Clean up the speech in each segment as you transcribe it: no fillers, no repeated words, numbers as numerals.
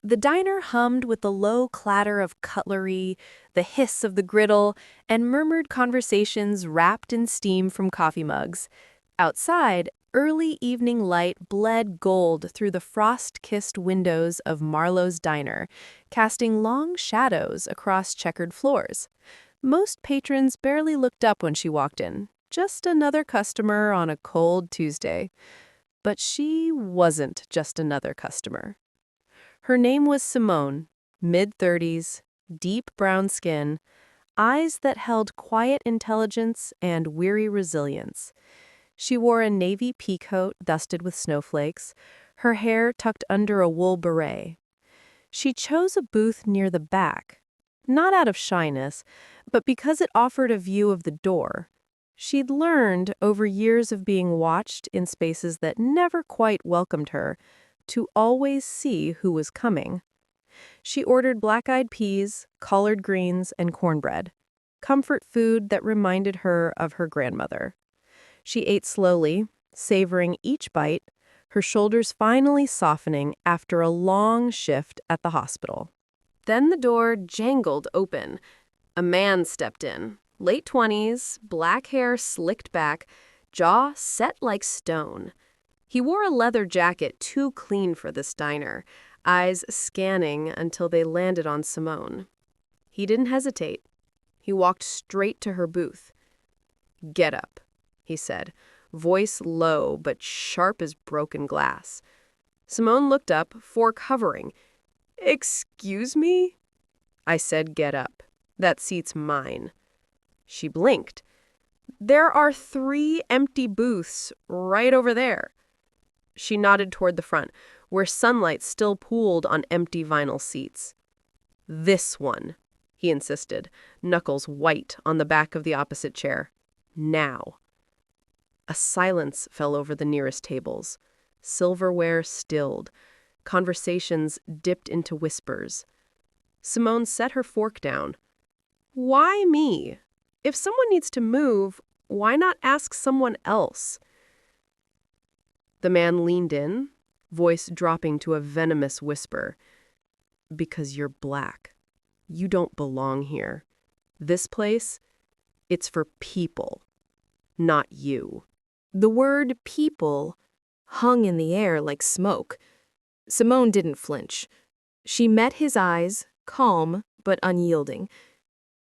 The diner hummed with the low clatter of cutlery, the hiss of the griddle, and murmured conversations wrapped in steam from coffee mugs. Outside, early evening light bled gold through the frost-kissed windows of Marlowe's diner, casting long shadows across checkered floors. Most patrons barely looked up when she walked in, just another customer on a cold Tuesday. But she wasn't just another customer. Her name was Simone, mid-30s, deep brown skin, eyes that held quiet intelligence and weary resilience. She wore a navy peacoat dusted with snowflakes, her hair tucked under a wool beret. She chose a booth near the back, not out of shyness, but because it offered a view of the door. She'd learned, over years of being watched in spaces that never quite welcomed her, to always see who was coming. She ordered black-eyed peas, collard greens, and cornbread, comfort food that reminded her of her grandmother. She ate slowly, savoring each bite, her shoulders finally softening after a long shift at the hospital. Then the door jangled open. A man stepped in, late 20s, black hair slicked back, jaw set like stone. He wore a leather jacket too clean for this diner, eyes scanning until they landed on Simone. He didn't hesitate. He walked straight to her booth. "Get up," he said, voice low but sharp as broken glass. Simone looked up, fork hovering. "Excuse me?" "I said get up. That seat's mine." She blinked. "There are 3 empty booths right over there." She nodded toward the front, where sunlight still pooled on empty vinyl seats. "This one," he insisted, knuckles white on the back of the opposite chair. "Now." A silence fell over the nearest tables. Silverware stilled. Conversations dipped into whispers. Simone set her fork down. "Why me? If someone needs to move, why not ask someone else?" The man leaned in, voice dropping to a venomous whisper. "Because you're black. You don't belong here. This place, it's for people, not you." The word people hung in the air like smoke. Simone didn't flinch. She met his eyes, calm but unyielding.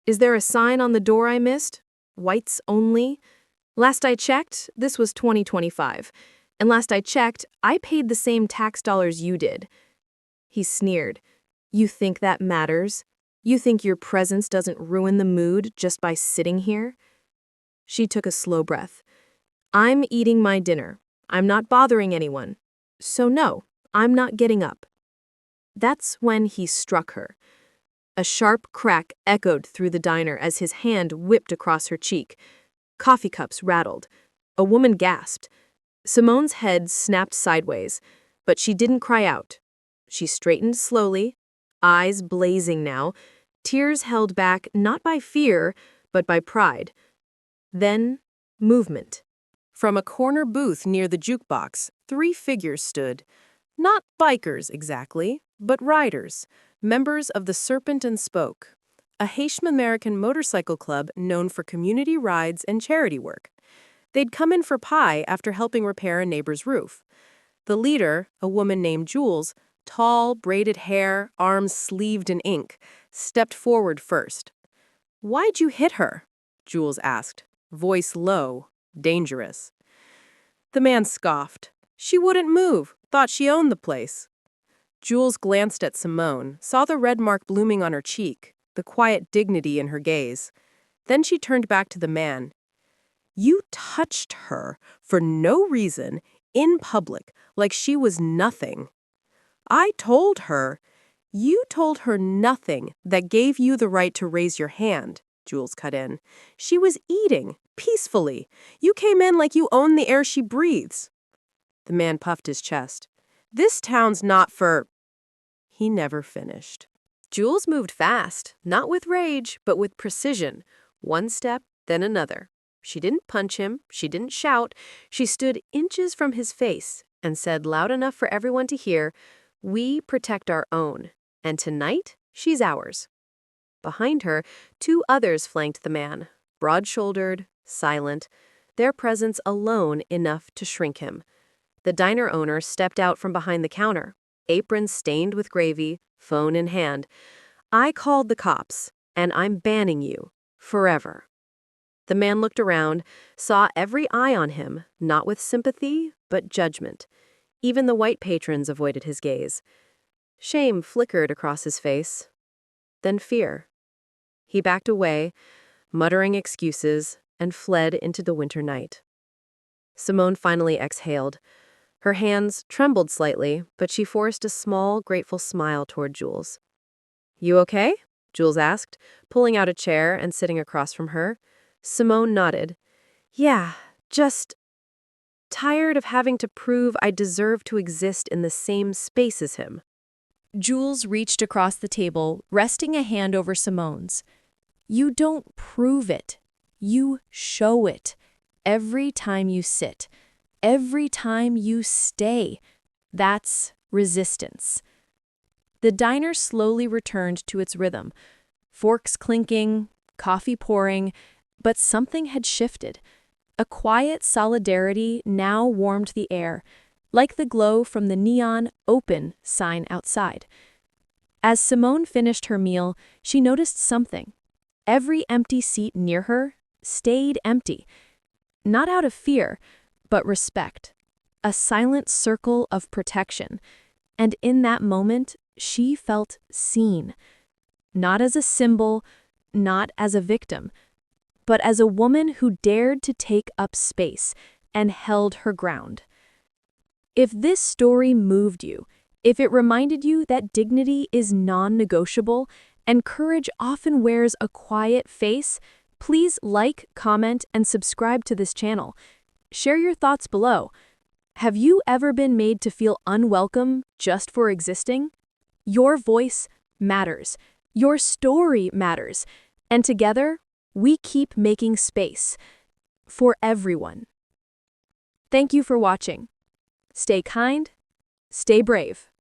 "Is there a sign on the door I missed? Whites only? Last I checked, this was 2025. And last I checked, I paid the same tax dollars you did." He sneered. "You think that matters? You think your presence doesn't ruin the mood just by sitting here?" She took a slow breath. "I'm eating my dinner. I'm not bothering anyone. So no, I'm not getting up." That's when he struck her. A sharp crack echoed through the diner as his hand whipped across her cheek. Coffee cups rattled. A woman gasped. Simone's head snapped sideways, but she didn't cry out. She straightened slowly, eyes blazing now, tears held back not by fear, but by pride. Then, movement. From a corner booth near the jukebox, 3 figures stood. Not bikers exactly, but riders, members of the Serpent and Spoke, a Haitian-American motorcycle club known for community rides and charity work. They'd come in for pie after helping repair a neighbor's roof. The leader, a woman named Jules, tall, braided hair, arms sleeved in ink, stepped forward first. "Why'd you hit her?" Jules asked, voice low, dangerous. The man scoffed. "She wouldn't move, thought she owned the place." Jules glanced at Simone, saw the red mark blooming on her cheek, the quiet dignity in her gaze. Then she turned back to the man. "You touched her for no reason, in public, like she was nothing." "I told her." "You told her nothing that gave you the right to raise your hand," Jules cut in. "She was eating, peacefully. You came in like you own the air she breathes." The man puffed his chest. "This town's not for—" He never finished. Jules moved fast, not with rage, but with precision. One step, then another. She didn't punch him, she didn't shout. She stood inches from his face and said loud enough for everyone to hear, We protect our own, and tonight, she's ours. Behind her, two others flanked the man, broad-shouldered, silent, their presence alone enough to shrink him. The diner owner stepped out from behind the counter, apron stained with gravy, phone in hand. "I called the cops, and I'm banning you, forever." The man looked around, saw every eye on him, not with sympathy, but judgment. Even the white patrons avoided his gaze. Shame flickered across his face, then fear. He backed away, muttering excuses, and fled into the winter night. Simone finally exhaled. Her hands trembled slightly, but she forced a small, grateful smile toward Jules. "You okay?" Jules asked, pulling out a chair and sitting across from her. Simone nodded. "Yeah, just tired of having to prove I deserve to exist in the same space as him." Jules reached across the table, resting a hand over Simone's. "You don't prove it. You show it. Every time you sit. Every time you stay. That's resistance." The diner slowly returned to its rhythm. Forks clinking, coffee pouring, but something had shifted. A quiet solidarity now warmed the air, like the glow from the neon "open" sign outside. As Simone finished her meal, she noticed something. Every empty seat near her stayed empty. Not out of fear, but respect. A silent circle of protection. And in that moment, she felt seen. Not as a symbol, not as a victim, but as a woman who dared to take up space and held her ground. If this story moved you, if it reminded you that dignity is non-negotiable and courage often wears a quiet face, please like, comment, and subscribe to this channel. Share your thoughts below. Have you ever been made to feel unwelcome just for existing? Your voice matters. Your story matters. And together, we keep making space for everyone. Thank you for watching. Stay kind, stay brave.